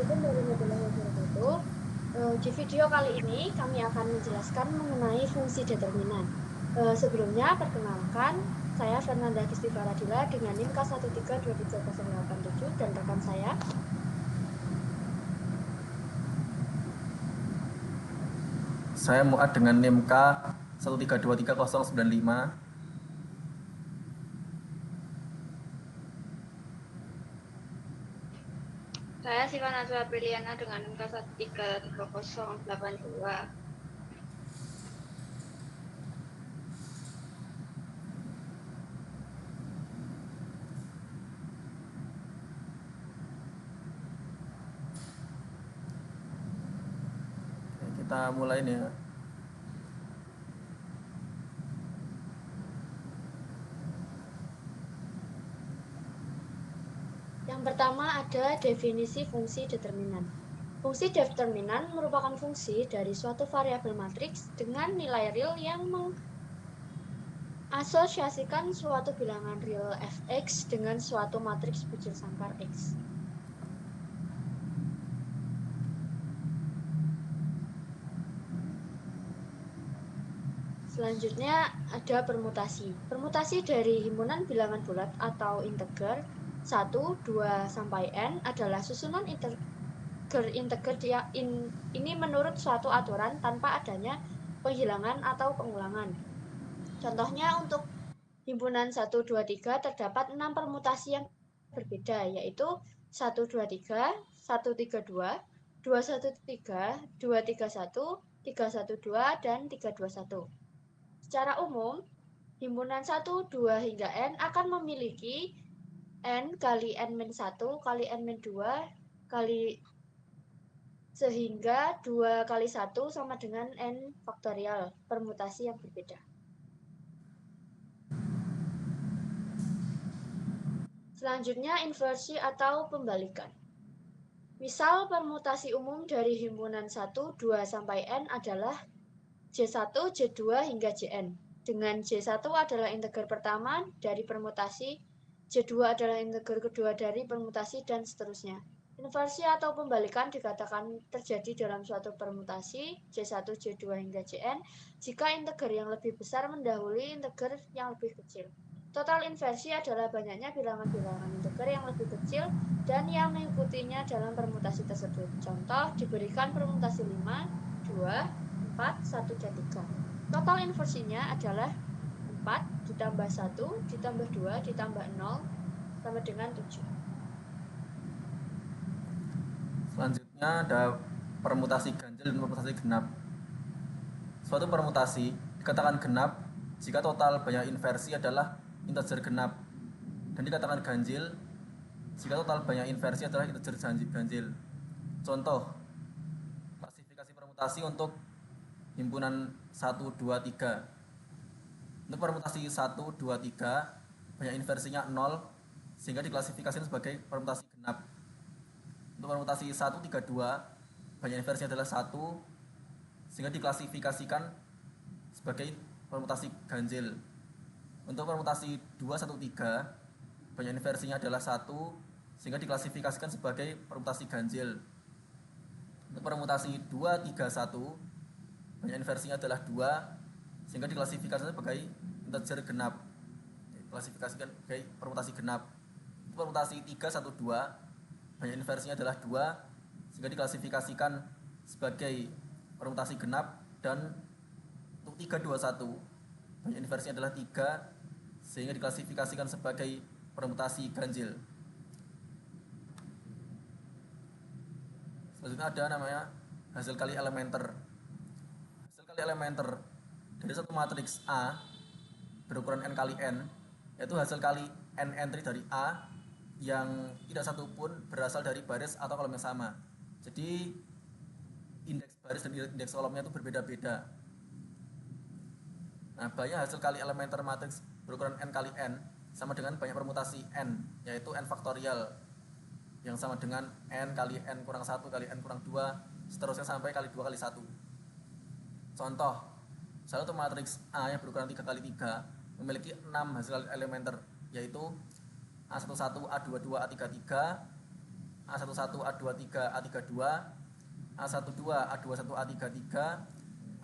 Assalamualaikum warahmatullahi wabarakatuh. Di video kali ini kami akan menjelaskan mengenai fungsi determinan. Sebelumnya, perkenalkan, saya Fernanda Gisti Faradila dengan NIM K1323087 dan rekan saya. Saya Muad dengan NIM K 1323095. Saya Siva Najwa Apriliana dengan NIM K1330082. Kita mulai nih ya. Yang pertama ada definisi fungsi determinan. Fungsi determinan merupakan fungsi dari suatu variabel matriks dengan nilai real yang asosiasikan suatu bilangan real fx dengan suatu matriks bujur sangkar x. Selanjutnya ada permutasi. Permutasi dari himpunan bilangan bulat atau integer 1, 2, sampai n adalah susunan integer ini menurut suatu aturan tanpa adanya penghilangan atau pengulangan. Contohnya untuk himpunan 1, 2, 3 terdapat 6 permutasi yang berbeda, yaitu 1, 2, 3, 1, 3, 2, 2, 1, 3, 2, 3, 1, 3, 1, 2, dan 3, 2, 1. Secara umum, himpunan 1, 2, hingga n akan memiliki n kali n-1 kali n-2 kali sehingga 2 kali 1 sama dengan n faktorial, permutasi yang berbeda. Selanjutnya, inversi atau pembalikan. Misal permutasi umum dari himpunan 1, 2, sampai n adalah J1, J2, hingga Jn. Dengan J1 adalah integer pertama dari permutasi, J2 adalah integer kedua dari permutasi, dan seterusnya. Inversi atau pembalikan dikatakan terjadi dalam suatu permutasi J1, J2, hingga Jn jika integer yang lebih besar mendahului integer yang lebih kecil. Total inversi adalah banyaknya bilangan-bilangan integer yang lebih kecil dan yang mengikutinya dalam permutasi tersebut. Contoh, diberikan permutasi 5, 2, 4, 1, dan 3. Total inversinya adalah 4 ditambah 1 ditambah 2 ditambah 0 sama dengan 7. Selanjutnya ada permutasi ganjil dan permutasi genap. Suatu permutasi dikatakan genap jika total banyak inversi adalah integer genap, dan dikatakan ganjil jika total banyak inversi adalah integer ganjil. Contoh, klasifikasi permutasi untuk himpunan 1, 2, 3. Untuk permutasi 1, 2, 3 banyak inversinya 0 sehingga diklasifikasikan sebagai permutasi genap. Untuk permutasi 1, 3, 2 banyak inversinya adalah 1 sehingga diklasifikasikan sebagai permutasi ganjil. Untuk permutasi 2, 1, 3 banyak inversinya adalah 1 sehingga diklasifikasikan sebagai permutasi ganjil. Untuk permutasi 2, 3, 1 banyak inversinya adalah 2 sehingga diklasifikasikan sebagai integer genap, diklasifikasikan sebagai permutasi genap. Untuk permutasi 3, 1, 2 banyak inversinya adalah 2 sehingga diklasifikasikan sebagai permutasi genap. Dan untuk 3, 2, 1 banyak inversinya adalah 3 sehingga diklasifikasikan sebagai permutasi ganjil. Selanjutnya ada namanya hasil kali elementer. Hasil kali elementer dari satu matriks A berukuran n kali n, yaitu hasil kali n entry dari A yang tidak satu pun berasal dari baris atau kolom yang sama. Jadi indeks baris dan indeks kolomnya itu berbeda-beda. Nah, banyak hasil kali elementer matriks berukuran n kali n sama dengan banyak permutasi n, yaitu n faktorial yang sama dengan n kali n kurang 1 kali n kurang 2 seterusnya sampai kali 2 kali 1. Contoh, satu matriks A yang berukuran 3 kali 3 memiliki 6 hasil elementer, yaitu A11, A22, A33, A11, A23, A32, A12, A21, A33,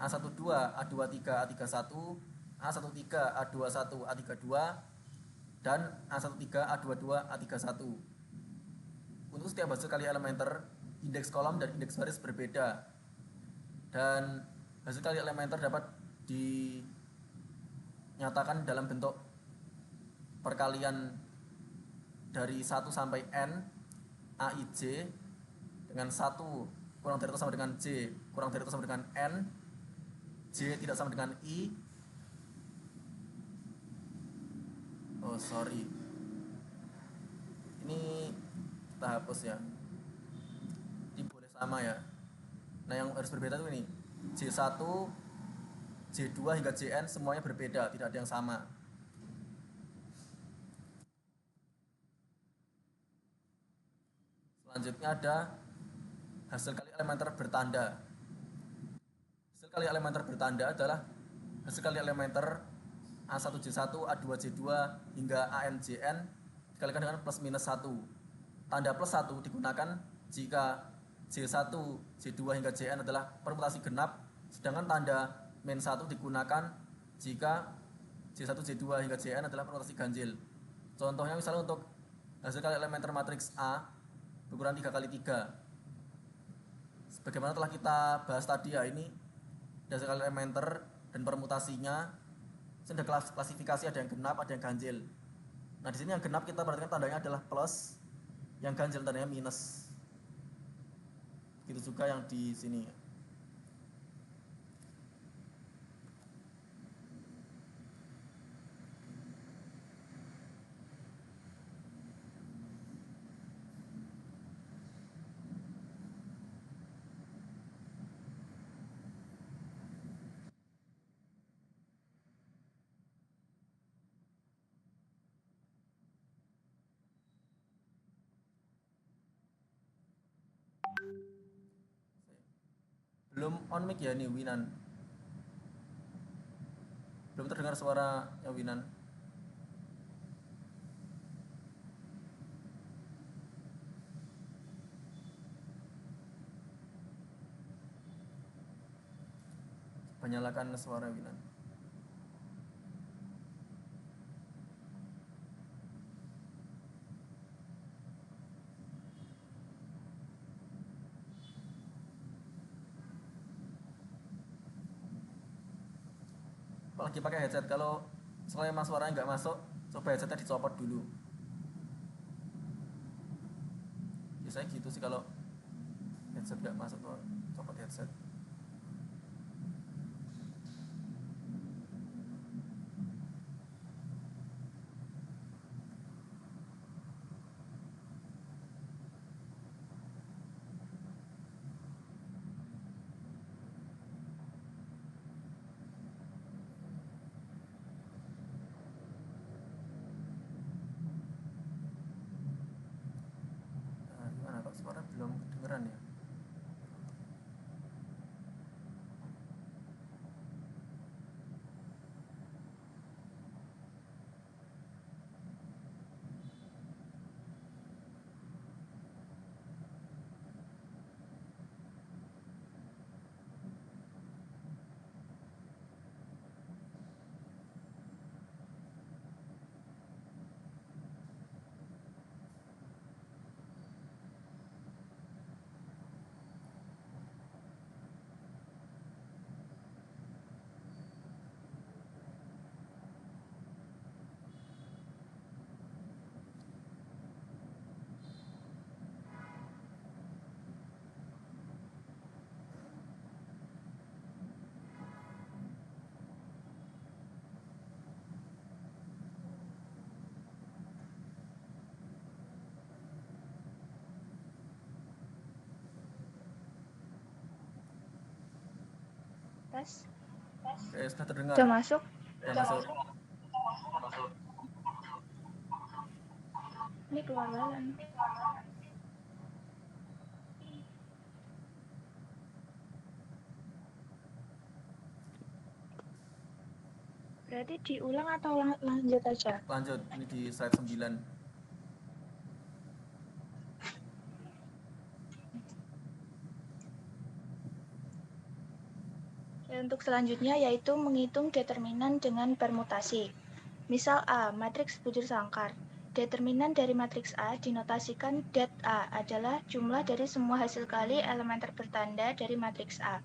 A12, A23, A31, A13, A21, A32, dan A13, A22, A31. Untuk setiap hasil kali elementer, indeks kolom dan indeks baris berbeda. Dan hasil kali elementer dapat dinyatakan dalam bentuk perkalian dari 1 sampai N AIJ dengan 1 kurang dari atau sama dengan J kurang dari atau sama dengan N, J tidak sama dengan I. Oh sorry, ini kita hapus ya, ini boleh sama ya. Nah yang harus berbeda tuh ini J1, J2 hingga Jn semuanya berbeda, tidak ada yang sama. Selanjutnya ada hasil kali elementer bertanda. Hasil kali elementer bertanda adalah hasil kali elementer A1J1, A2J2 hingga ANJN dikalikan dengan plus minus 1. Tanda plus 1 digunakan jika J1, J2 hingga Jn adalah permutasi genap, sedangkan tanda min 1 digunakan jika J1, J2 hingga Jn adalah permutasi ganjil. Contohnya misalnya untuk hasil kali elementer matriks A berukuran 3 kali 3. Sebagaimana telah kita bahas tadi ya, ini hasil kali elementer dan permutasinya sudah klasifikasi, ada yang genap, ada yang ganjil. Nah di sini yang genap kita perhatikan tandanya adalah plus, yang ganjil tandanya minus. Begitu juga yang di sini. Belum on mic ya nih Winan. Belum terdengar suaranya Winan. Coba nyalakan suara Winan. Apalagi pakai headset, kalau selama suaranya nggak masuk, coba headsetnya dicopot dulu. Biasanya gitu sih kalau headset nggak masuk tuh, copot headset. Nah, gimana kok suara belum kedengeran ya? Tes. Oke, sudah terdengar. Udah masuk? Sudah masuk. Ini keluar jalan. Berarti diulang atau lanjut aja? Lanjut, ini di slide 9. Untuk selanjutnya yaitu menghitung determinan dengan permutasi. Misal A, matriks bujur sangkar. Determinan dari matriks A dinotasikan det A adalah jumlah dari semua hasil kali elementer bertanda dari matriks A.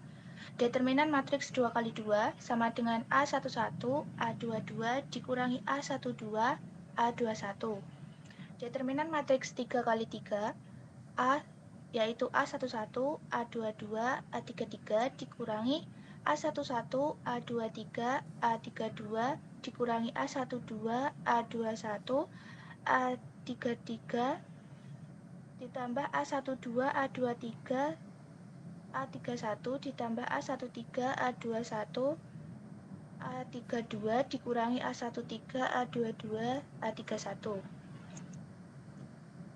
Determinan matriks 2 kali 2 sama dengan A11, A22 dikurangi A12, A21. Determinan matriks 3 kali 3 A yaitu A11, A22, A33 dikurangi A11, A23, A32 dikurangi A12, A21, A33 ditambah A12, A23, A31 ditambah A13, A21, A32 dikurangi A13, A22, A31.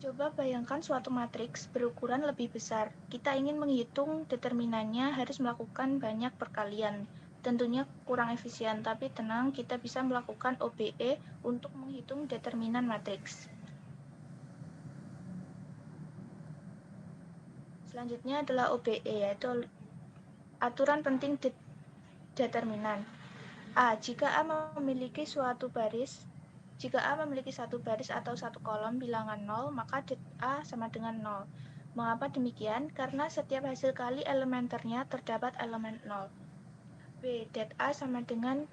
Coba bayangkan suatu matriks berukuran lebih besar. Kita ingin menghitung determinannya harus melakukan banyak perkalian. Tentunya kurang efisien, tapi tenang, kita bisa melakukan OBE untuk menghitung determinan matriks. Selanjutnya adalah OBE, yaitu aturan penting determinan. A. Jika A memiliki suatu baris, jika A memiliki satu baris atau satu kolom bilangan 0, maka det A sama dengan 0. Mengapa demikian? Karena setiap hasil kali elementernya terdapat elemen 0. B. Det A sama dengan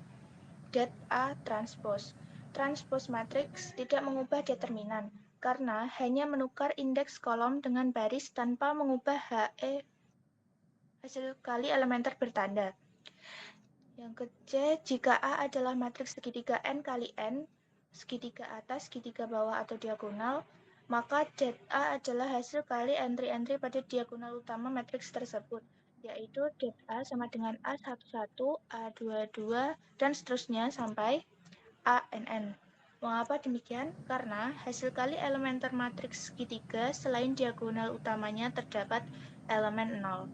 det A transpose. Transpose matriks tidak mengubah determinan, karena hanya menukar indeks kolom dengan baris tanpa mengubah HE hasil kali elementer bertanda. Yang ke-C, jika A adalah matriks segitiga N kali N, segitiga atas, segitiga bawah, atau diagonal, maka det A adalah hasil kali entry-entry pada diagonal utama matriks tersebut, yaitu det A sama dengan A11, A22, dan seterusnya sampai ANN. Mengapa demikian? Karena hasil kali elementer matriks segitiga selain diagonal utamanya terdapat elemen 0.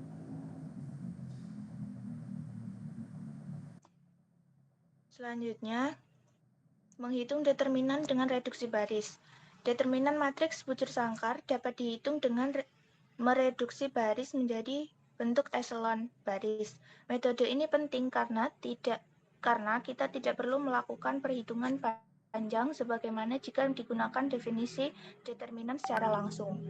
Selanjutnya, menghitung determinan dengan reduksi baris. Determinan matriks bujur sangkar dapat dihitung dengan mereduksi baris menjadi bentuk eselon baris. Metode ini penting karena kita tidak perlu melakukan perhitungan panjang sebagaimana jika digunakan definisi determinan secara langsung.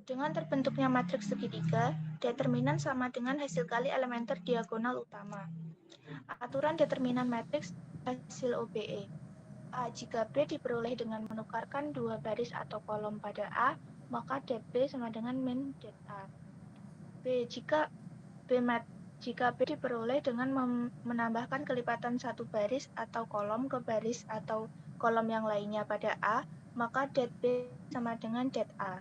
Dengan terbentuknya matriks segitiga, determinan sama dengan hasil kali elementer diagonal utama. Aturan determinan matriks hasil OBE. A. Jika B diperoleh dengan menukarkan dua baris atau kolom pada A, maka det B sama dengan min det A. B. Jika B diperoleh dengan menambahkan kelipatan satu baris atau kolom ke baris atau kolom yang lainnya pada A, maka det B sama dengan det A.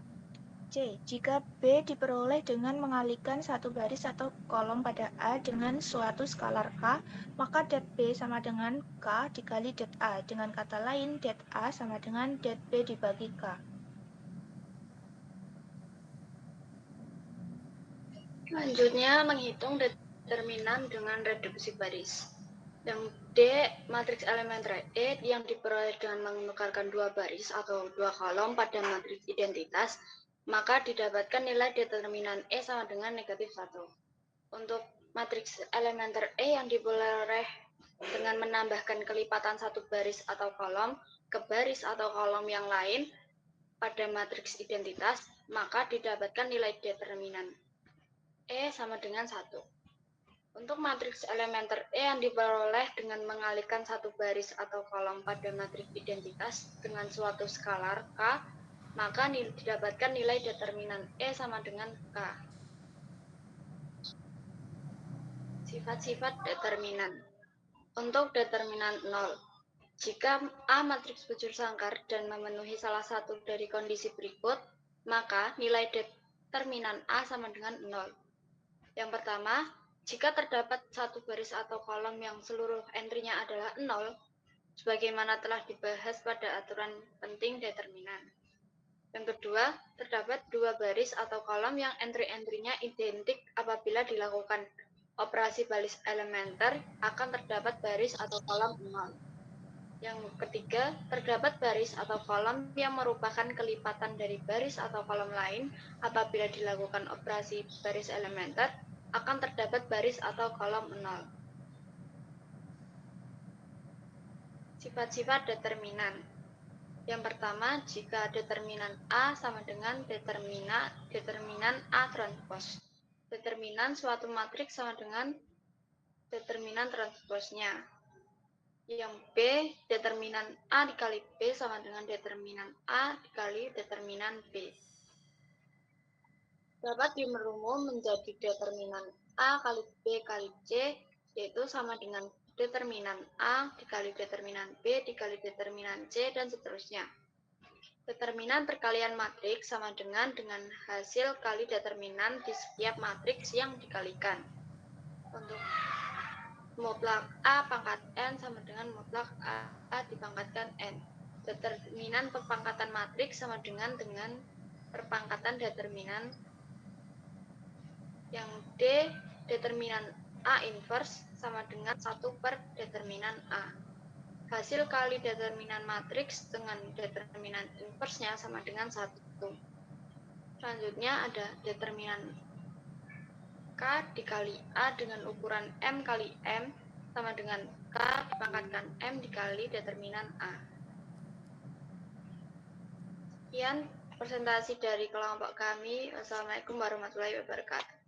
C. Jika B diperoleh dengan mengalihkan satu baris atau kolom pada A dengan suatu skalar K, maka det B sama dengan K dikali det A. Dengan kata lain, det A sama dengan det B dibagi K. Selanjutnya, menghitung determinan dengan reduksi baris. Yang D, matriks elementer E yang diperoleh dengan menukarkan dua baris atau dua kolom pada matriks identitas, maka didapatkan nilai determinan E sama dengan negatif 1. Untuk matriks elementer E yang diperoleh dengan menambahkan kelipatan satu baris atau kolom ke baris atau kolom yang lain pada matriks identitas, maka didapatkan nilai determinan E sama dengan 1. Untuk matriks elementer E yang diperoleh dengan mengalihkan satu baris atau kolom pada matriks identitas dengan suatu skalar K, maka didapatkan nilai determinan E sama dengan K. Sifat-sifat determinan. Untuk determinan 0, jika A matriks bujur sangkar dan memenuhi salah satu dari kondisi berikut, maka nilai determinan A sama dengan 0. Yang pertama, jika terdapat satu baris atau kolom yang seluruh entry-nya adalah 0, sebagaimana telah dibahas pada aturan penting determinan. Yang kedua, terdapat dua baris atau kolom yang entry-entry-nya identik apabila dilakukan operasi baris elementer akan terdapat baris atau kolom 0. Yang ketiga, terdapat baris atau kolom yang merupakan kelipatan dari baris atau kolom lain apabila dilakukan operasi baris elementer akan terdapat baris atau kolom 0. Sifat-sifat determinan. Yang pertama, jika determinan A sama dengan determinan A transpos. Determinan suatu matriks sama dengan determinan transposnya. Yang B, determinan A dikali B sama dengan determinan A dikali determinan B. Dapat dimerumum menjadi determinan A kali B kali C, yaitu sama dengan determinan A dikali determinan B dikali determinan C, dan seterusnya. Determinan perkalian matriks sama dengan hasil kali determinan di setiap matriks yang dikalikan. Untuk mutlak A pangkat N sama dengan mutlak A dipangkatkan N. Determinan perpangkatan matriks sama dengan perpangkatan determinan. Yang D, determinan A inverse sama dengan 1 per determinan A. Hasil kali determinan matriks dengan determinan inversenya sama dengan 1. Selanjutnya ada determinan K dikali A dengan ukuran M kali M sama dengan K dipangkatkan M dikali determinan A. Sekian presentasi dari kelompok kami. Wassalamualaikum warahmatullahi wabarakatuh.